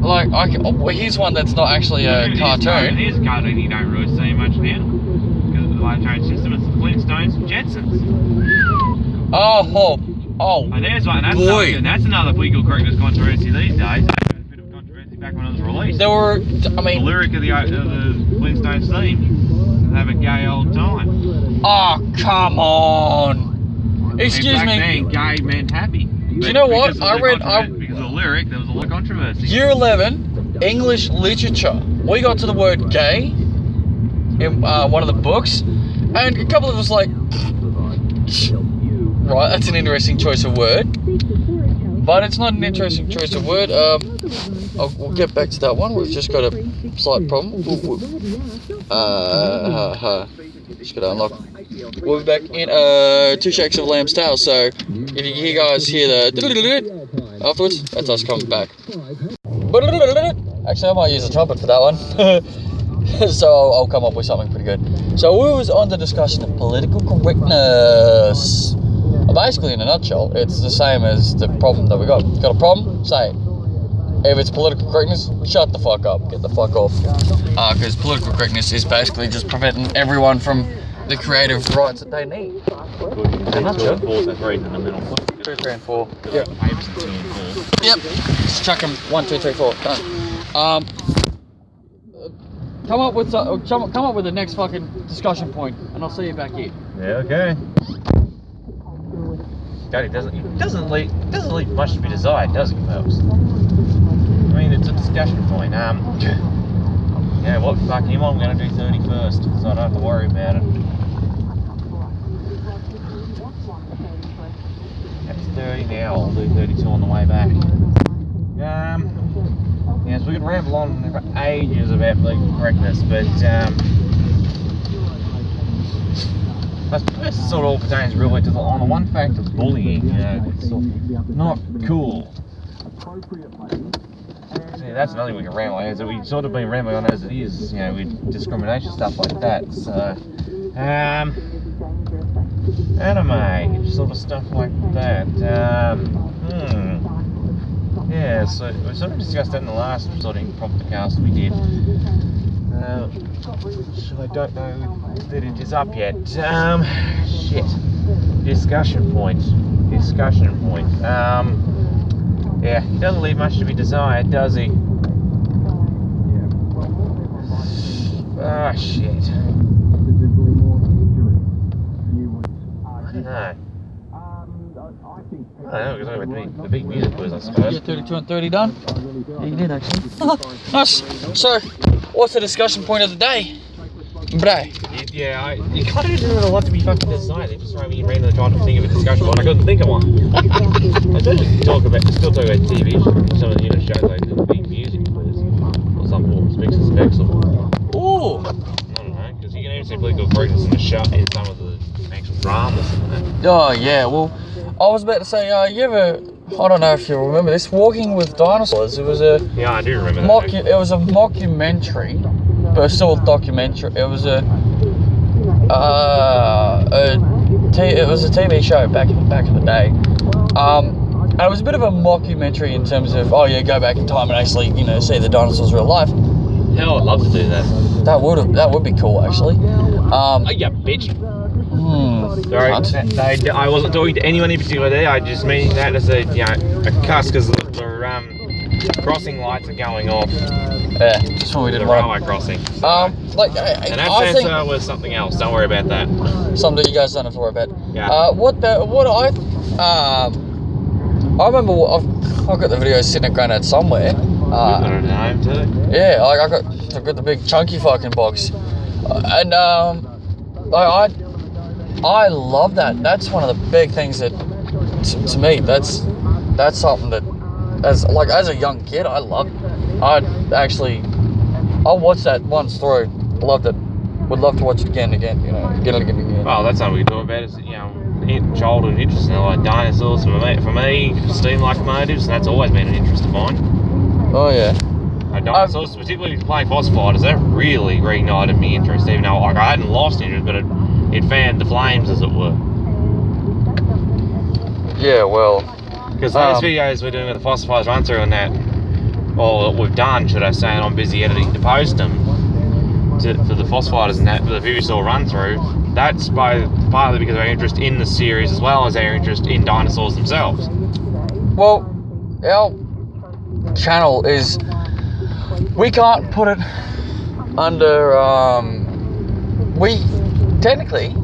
like, well, here's one that's not actually a cartoon.
It is a cartoon. You don't really see much now because of the live train system. It's the Flintstones and Jetsons.
Oh,
And there's one.
boy.
That's another legal correctness controversy these days. There was a bit of controversy back when it was released.
there were, I
The
mean,
lyric of the Flintstones theme. Have a gay old time.
oh, come on. Excuse
back
me.
then, gay meant happy.
Do you know what?
Because of the lyric, there was a lot of controversy.
Year 11, English literature. We got to the word gay in one of the books, and a couple of us like, right, that's an interesting choice of word, but it's not an interesting choice of word. We'll get back to that one. We've just got a slight problem. Just gotta unlock. We'll be back in 2 shakes of lamb's tail. So if you guys hear the afterwards, that's us coming back. Actually, I might use a trumpet for that one. So I'll come up with something pretty good. So we was on the discussion of political correctness. Basically, in a nutshell, it's the same as the problem that we got. Got a problem? Say it. If it's political correctness, shut the fuck up. Get the fuck off. Because political correctness is basically just preventing everyone from the creative rights that they need.
In a nutshell. 2 and 4, in the middle.
2, 3, and 4. Yep.
2 and 4.
Yep. Just chuck them. 1, 2, 3, 4. Done. Come up with the next fucking discussion point, and I'll see you back here.
Yeah, okay. God, it doesn't leave much to be desired, does it, folks? I mean, it's a discussion point. Yeah, what fuck him? I'm going to do 30 first, so I don't have to worry about it. That's 30 now. I'll do 32 on the way back. Yeah, so we could ramble on for ages about political correctness, but I suppose it sort of all pertains really to on the one fact of bullying. You know, it's sort of not cool. See, that's another thing we can ramble on, is that we've sort of been rambling on as it is, you know, with discrimination, stuff like that. So, anime, sort of stuff like that. Yeah, so we sort of discussed that in the last sort of impromptu cast we did. So I don't know that it is up yet. Shit. Discussion point. Yeah, he doesn't leave much to be desired, does he? Ah, shit. I don't know. I don't know, because I went the big music quiz, I suppose.
Yeah, 32 and 30 done? Yeah, you did actually. Nice. So, what's the discussion point of the day? Bray.
Yeah, you kind of didn't have a lot to be fucking desired. They just throw me randomly trying to think of a discussion point. I couldn't think of one. I still talk about TV shows, some of the shows like the big music quiz, or some form of specs and specs, or
Ooh.
I don't know, because you can even see political correctness in the show, in some of the actual dramas and that.
Oh yeah, well, I was about to say, you ever? I don't know if you remember this. Walking with Dinosaurs. It was a
I do remember that.
It was a mockumentary, but still a documentary. It was a TV show back in the day. And it was a bit of a mockumentary in terms of, go back in time and actually, see the dinosaurs real life.
Hell, I'd love to do that.
That would be cool actually.
Yeah, bitch. Sorry, I wasn't talking to anyone in particular there. I just mean that as a cuss because the crossing lights are going off.
Yeah, just when we did
the railway crossing.
And
that sensor was something else. Don't worry about that.
Something that you guys don't have to worry about.
Yeah.
I remember I've got the video sitting at Granddad somewhere.
We've got it at home too.
Yeah, I've got the big chunky fucking box, and I love that. That's one of the big things that, to me, that's something that, as a young kid, I loved. I watched that once through, loved it. Would love to watch it again, again.
Well, that's something we can talk about. Is childhood interests, like dinosaurs for me, steam locomotives, that's always been an interest of mine.
Oh yeah.
Dinosaurs, particularly playing fossil fighters, that really reignited me interest, even though like I hadn't lost interest, but it fanned the flames, as it were.
Yeah, well.
Because those videos we're doing with the fossil fighters run through and that, or that we've done, should I say, and I'm busy editing to post them for the fossil fighters and that, for the Vivisaur run through, that's partly because of our interest in the series as well as our interest in dinosaurs themselves.
Well, our channel is, we can't put it under, we technically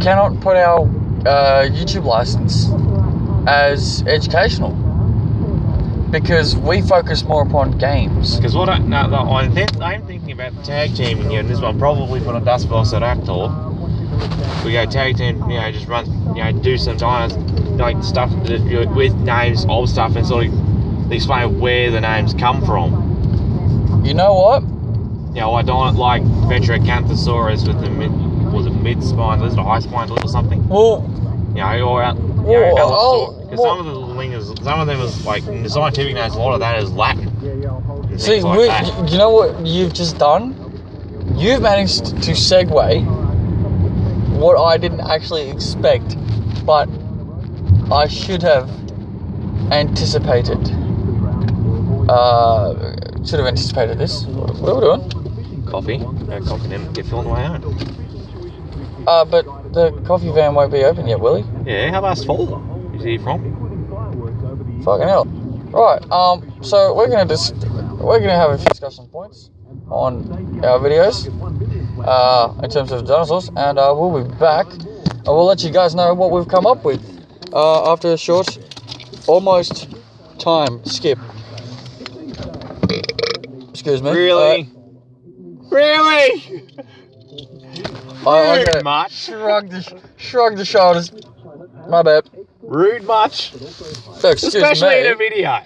cannot put our YouTube license as educational because we focus more upon games.
Because what I'm thinking about tag teaming you, and this one probably put on Dust Velociraptor. We go tag team, just run, do some times like stuff with names, old stuff, and sort of explain where the names come from.
You know what?
I don't like Venturacanthosaurus with the mid-spine lizard or high-spine lizard or something.
Well,
because some of the lingers, some of them is like in the scientific names, a lot of that is Latin.
See, you know what you've just done? You've managed to segue what I didn't actually expect, but I should have anticipated. Should have anticipated this. What are we doing?
Coffee. No coffee, then get filled on my own.
But the coffee van won't be open yet, will he?
Yeah, how about 4? Is he from?
Fucking hell. Right, so we're gonna have a few discussion points on our videos, in terms of dinosaurs, and we'll be back, and we'll let you guys know what we've come up with, after a short, almost time skip. Excuse me.
Really? Really?
I
Rude much.
Shrug the shoulders. My bad.
Rude much.
Especially
in a video.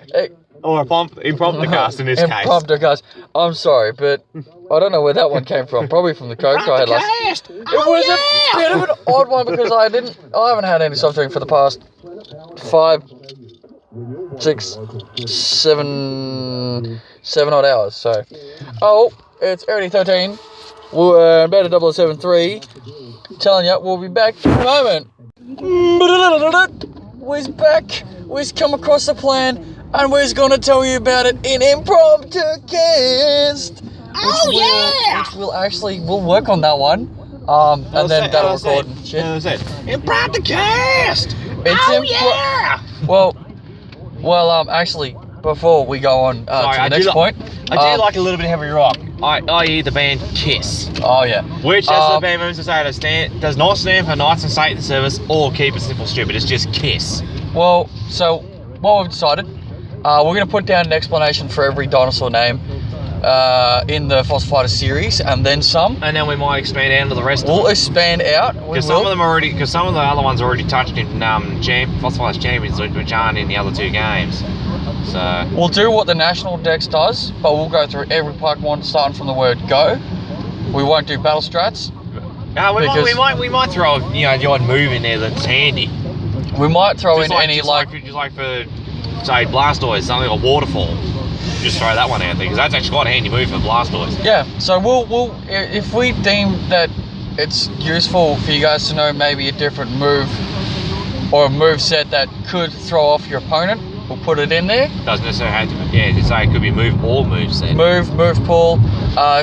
Or impromptu cast in this case.
Impromptu cast. I'm sorry, but I don't know where that one came from. Probably from the Coke I had last. It was a bit of an odd one because I haven't had any soft drink for the past 5, 6, 7 odd hours. So, it's early 13. We're Beta 073. Telling you, we'll be back in a moment. We're back. We've come across a plan, and we're gonna tell you about it in Impromptu cast. We'll work on that one. And then that'll record and shit.
Impromptu cast.
Well, actually, before we go on to the next point,
I do like a little bit heavy rock. I.e. the band Kiss.
Oh yeah.
Which, as the band members say, does not stand for Knights in Satan's Service or Keep It Simple Stupid. It's just Kiss.
Well, so what we've decided, we're going to put down an explanation for every dinosaur name in the Fossil Fighter series, and then some. And then
we might expand out to the rest.
We'll expand out.
Because some of the other ones are already touched in Fossil Fighters Champions, which aren't in the other 2 games. So
we'll do what the National Dex does, but we'll go through every Pokemon starting from the word go. We won't do battle strats.
We might throw the odd move in there that's handy.
We might throw
just for say Blastoise, something like a waterfall. Just throw that one out there because that's actually quite a handy move for Blastoise.
Yeah. So we'll if we deem that it's useful for you guys to know maybe a different move or a move set that could throw off your opponent, we'll put it in there.
Doesn't necessarily have to be, just say it could be move or move set.
Move pull,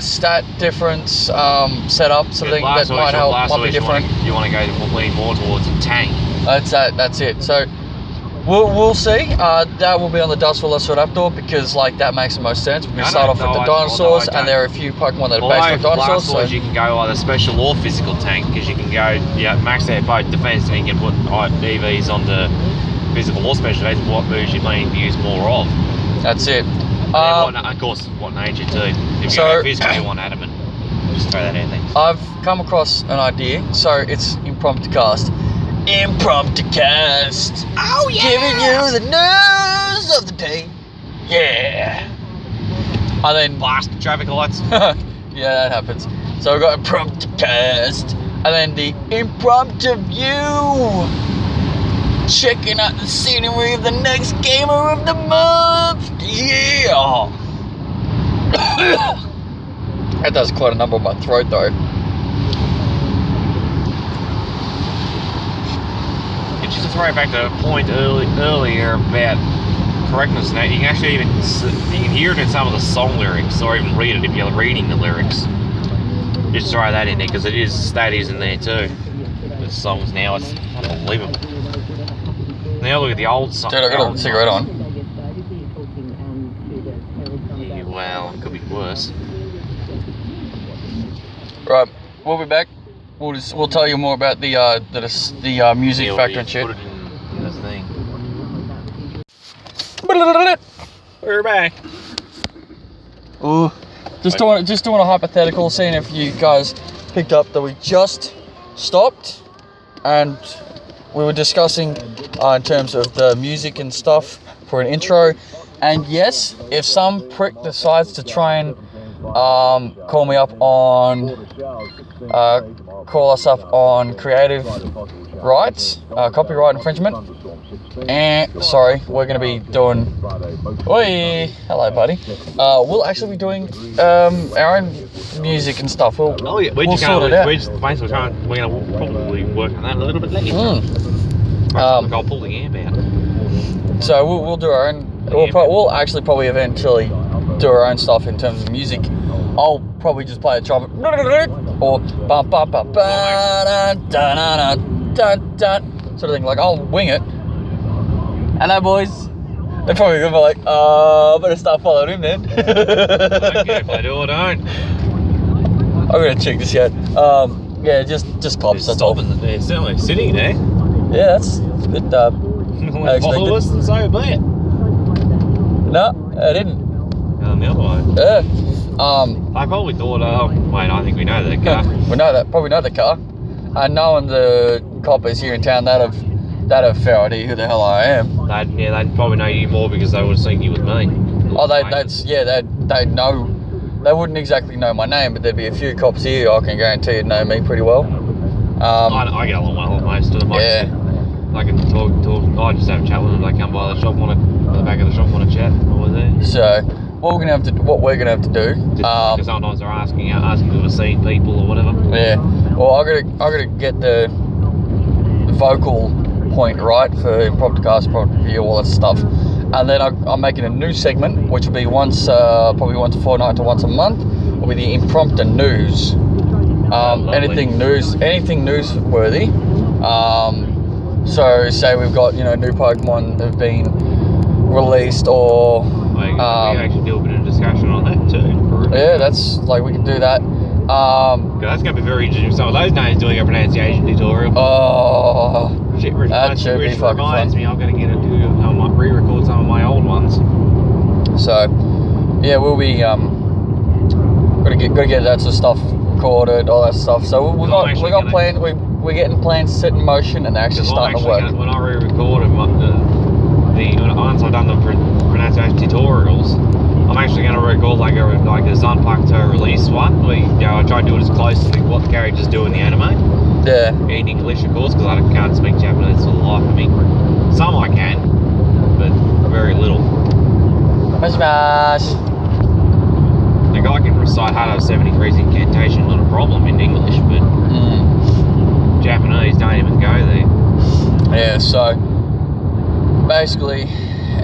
stat difference, setup, something that might help, might be different.
You want to go lean more towards a tank.
That's it. So we'll see. That will be on the Dust Velociraptor because that makes the most sense. We start off with the dinosaurs, and there are a few Pokemon that are based on dinosaurs. So
you can go either special or physical tank because you can go max out both defense and you can put EVs on the physical or special defense. What moves you're planning to use more of?
That's it.
Of course, what nature too. If you go physical, you want adamant. Just throw that in there.
I've come across an idea, so it's Impromptu cast. Impromptu cast.
Oh yeah!
Giving you the news of the day. Yeah. And then
blast traffic lights.
Yeah, that happens. So we've got Impromptu cast. And then the impromptu view. Checking out the scenery of the next gamer of the month. Yeah. That does quite a number on my throat though.
Just to throw it back to a point earlier about correctness, now you can actually even hear it in some of the song lyrics, or even read it if you're reading the lyrics. Just throw that in there because that is in there too. The songs now, it's unbelievable. Now look at the old song.
Dude, I got a cigarette on.
Yeah, well, it could be worse.
Right, we'll be back. We'll tell you more about the music factor and shit.
Put it in this thing. We're back.
Ooh. Just doing a hypothetical, seeing if you guys picked up that we just stopped and we were discussing in terms of the music and stuff for an intro. And yes, if some prick decides to try and call us up on creative rights, copyright infringement, and sorry, we're going to be doing, oi, hello buddy, we'll actually be doing our own music and stuff. We'll sort it out.
We're going to probably work on that a little bit later. I'll pull the amp out.
So we'll do our own, we'll actually probably eventually do our own stuff in terms of music. I'll probably just play a trumpet or bum bum bum da da da da da sort of thing. Like I'll wing it. Hello boys. They're probably gonna be like, better start following him then.
I don't care if I do or don't.
I'm gonna check this out. Yeah, just cops. That's all.
They're certainly sitting there.
Yeah, that's a bit
Follow us and so be it.
No, I didn't.
The other one.
Yeah.
I probably thought, wait, I think we know that car.
Probably know the car. And knowing the coppers here in town, they'd have fair idea who the hell I am.
They'd probably know you more because they would have seen you with me.
Oh, they'd know. They wouldn't exactly know my name, but there'd be a few cops here I can guarantee you'd know me pretty well.
I get along well with most of them.
Yeah.
I can talk. I just have a chat with them. They come by the shop, the back of the shop, want to chat. What was there?
So what we're gonna have to do.
Because sometimes they're asking if we've seen people or whatever.
Yeah. Well, I gotta get the vocal point right for impromptu cast, impromptu review, all that stuff, and then I'm making a new segment which will be probably once a fortnight to once a month. Will be the impromptu news. Anything newsworthy. So say we've got new Pokemon that have been released, or
we actually do a bit of discussion on that too.
Yeah, that's like we can do that.
That's going to be very interesting. Some of those names doing a pronunciation tutorial.
Oh,
shit!
That should be fucking
reminds
fun.
me, I'm going to get re-record some of my old ones.
So yeah, we'll be gotta get that sort of stuff recorded, all that stuff. So we're getting plans set in motion and actually starting to work.
When I re-recorded once I've done the pronunciation tutorials, I'm actually going to record like a Zanpakuto release one. I try to do it as close to what the characters do in the anime.
Yeah.
In English, of course, because I can't speak Japanese for the life of me. Some I can, but very little.
Smash.
Like I can recite Hado 73's incantation, not a problem in English, but Japanese don't even go there.
Yeah, so basically,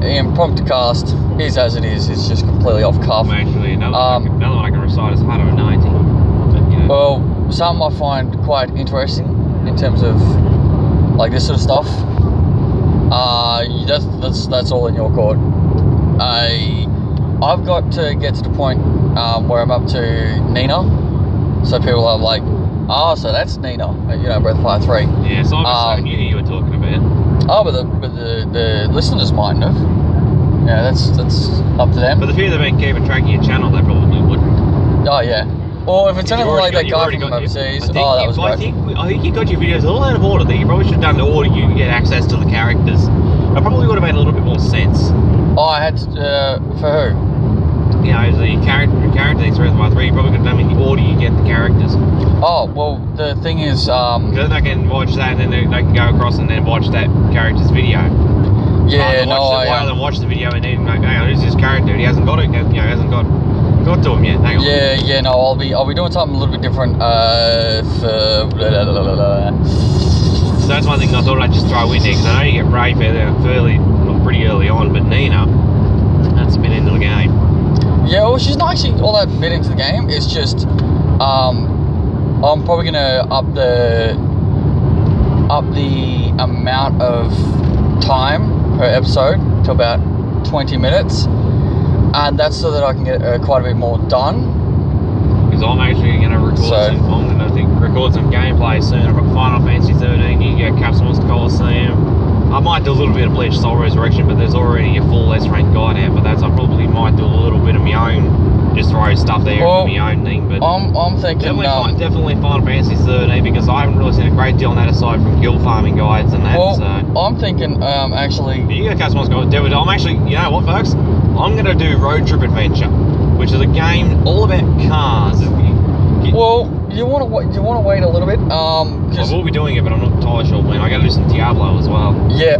impromptu cast is as it is. It's just completely off cuff.
Actually, another one I can recite is Hado 90. But,
well, something I find quite interesting in terms of like this sort of stuff. That's all in your court. I've got to get to the point where I'm up to Nina, so people are like, so that's Nina, Breath of Fire 3.
Yeah, so I knew who you were talking about.
Oh, but the listeners mightn't have. Yeah, that's up to them.
But the few that have been keeping track of your channel, they probably wouldn't.
Oh yeah. Well, if it's anything like that guy from overseas, that was great.
I think you got your videos all out of order there. You probably should have done the order. You can get access to the characters. It probably would have made a little bit more sense.
Oh, I had to, for who?
you know, the character things for ep3, you probably could have done in the order you get the characters.
Oh, well, the thing is,
Because then they can watch that and then they can go across and then watch that character's video.
yeah,
Rather than watch the video and then like, hang on, who's this character? He hasn't got it, you know, he hasn't got to him yet. Hang on.
yeah, no, I'll be doing something a little bit different.
So that's one thing I thought I'd just throw in there, because I know you get Ray pretty early on, but Nina, that's a bit into the game.
Yeah, well, she's not actually all that bit into the game. It's just, I'm probably gonna up the amount of time per episode to about 20 minutes, and that's so that I can get quite a bit more done.
Because I'm actually going to record some gameplay soon. I've got Final Fantasy 13, you get Caps Monster Coliseum. I might do a little bit of Bleach Soul Resurrection, but there's already a full S-rank guide out for that, so I probably might do a little bit of my own, just throw stuff there for my own thing. But
I'm thinking
definitely Final Fantasy 13, because I haven't really seen a great deal on that aside from guild farming guides and that.
Well,
so.
I'm thinking actually.
You get Caps Monster Coliseum. I'm actually, you know what, folks? I'm going to do Road Trip Adventure, which is a game all about cars.
Well, you want to wait a little bit,
I will be doing it, but I'm not entirely sure when. I got to do some Diablo as well.
Yeah,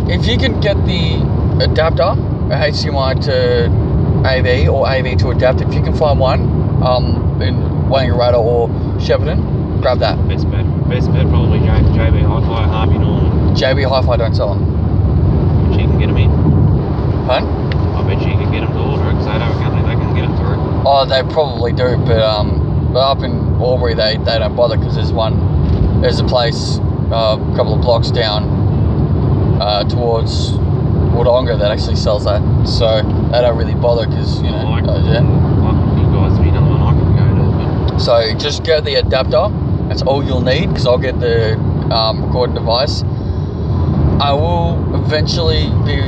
if you can get the adapter, HDMI to AV or AV to adapt, if you can find one, in Wangaratta or Shepparton, grab that.
Best bet probably JB Hi-Fi, Harvey Norman.
JB Hi-Fi don't sell them.
She can get them in.
Pardon?
I bet she can get them to order, because they don't have a company they can get them through.
Oh, they probably do, but up in Albury they don't bother, because there's a place a couple of blocks down towards Wodonga that actually sells that, so they don't really bother, because you know.
Yeah. You guys be another one I can go to.
So just get the adapter. That's all you'll need, because I'll get the recording device. I will eventually be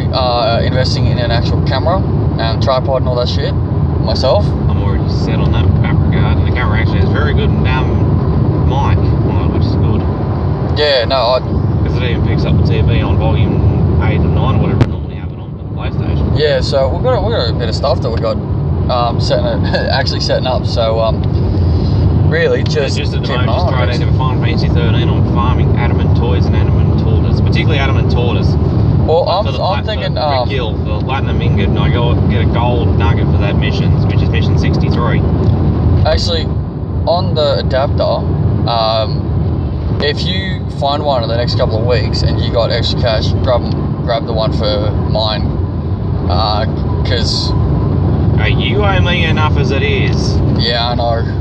investing in an actual camera and tripod and all that shit myself.
I'm already set on that regard, and the camera actually has very good mic on it, which is good.
Yeah, no,
because it even picks up the TV on volume 8 or 9 or whatever I normally have it on for the PlayStation.
Yeah, so we've got a bit of stuff that we got setting up. So really just
at the
keep
moment,
an eye
just
on
throw
it.
it into Final Fantasy 13 on farming adamant toys and adamant tortoise, particularly adamant tortoise.
Well, I'm thinking
for kill for platinum ingot, and I go get a gold nugget for that mission, which is mission 63.
Actually, on the adapter, if you find one in the next couple of weeks and you got extra cash, grab the one for mine, because
you owe me enough as it is.
Yeah, I know.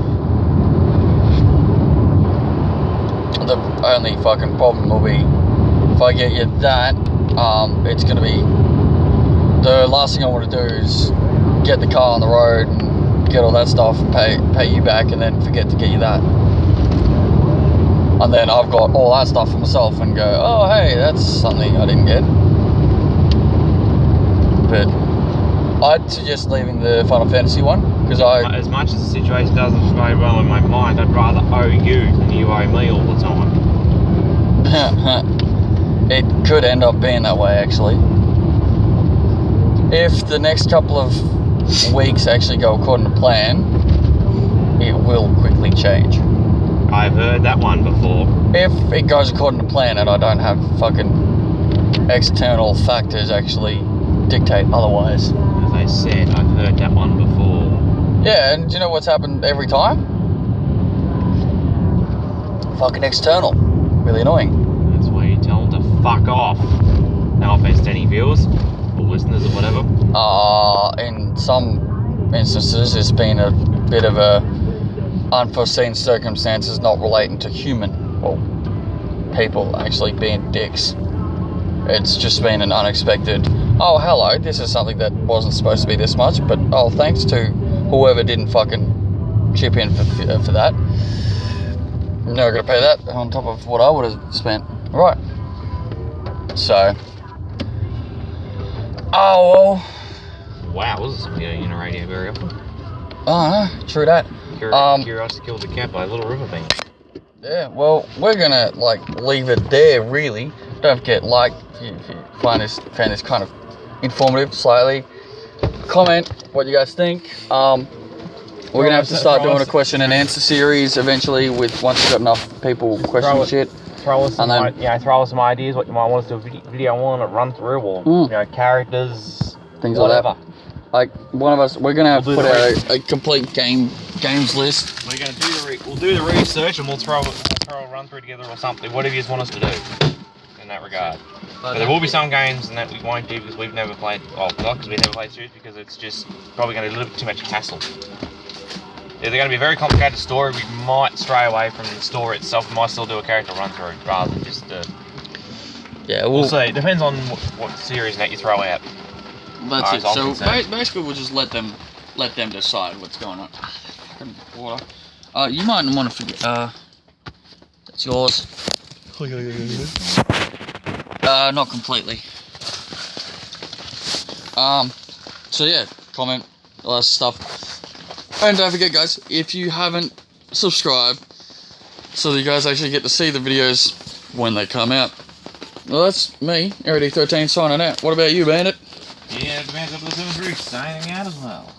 The only fucking problem will be if I get you that, it's gonna be the last thing I want to do is get the car on the road and get all that stuff, pay you back, and then forget to get you that, and then I've got all that stuff for myself and go, oh hey, that's something I didn't get. But I'd suggest leaving the Final Fantasy one, because
as much as the situation doesn't play well in my mind, I'd rather owe you than you owe me all the time.
It could end up being that way, actually. If the next couple of weeks actually go according to plan, it will quickly change.
I've heard that one before.
If it goes according to plan and I don't have fucking external factors actually dictate otherwise.
As I said, I've heard that one before.
Yeah, and do you know what's happened every time? Fucking external. Really annoying.
That's why you tell them to fuck off. No offense to any viewers or listeners or whatever.
In some instances, it's been a bit of a unforeseen circumstances not relating to human, well, people actually being dicks. It's just been an unexpected, oh hello, this is something that wasn't supposed to be this much, but oh thanks to whoever didn't fucking chip in for that. I'm never going to pay that on top of what I would have spent. Right. So. Oh, well.
Wow, this is something you don't hear on the radio very often.
Oh, no, true that.
Curiosity killed the cat by a little river bank.
Yeah, well, we're going to, leave it there, really. Don't forget, if you found this kind of informative, slightly. comment what you guys think. We're gonna have to start doing a question and answer series eventually. With once we've got enough people questioning shit.
Throw us some ideas what you might want us to do a video on, a run through, or you know, characters,
things
whatever.
like that. Like one of us, we're gonna have to put out a complete games list.
We're gonna do we'll do the research and we'll throw a run through together or something. Whatever you want us to do in that regard. But there will be some games and that we won't do because we've never played. Well, not because we've never played series, because it's just probably going to be a little bit too much hassle. If they're going to be a very complicated story, we might stray away from the story itself. We might still do a character run through rather than just.
Yeah,
we'll see. It depends on what series net you throw out.
That's it. So basically, we'll just let them decide what's going on. Fucking water. You might want to forget. That's yours. Not completely. So yeah, comment, all that stuff. And don't forget, guys, if you haven't subscribed, so that you guys actually get to see the videos when they come out. Well, that's me, ep3 signing out. What about you, Bandit?
Yeah, the man's up to the 7 signing out as well.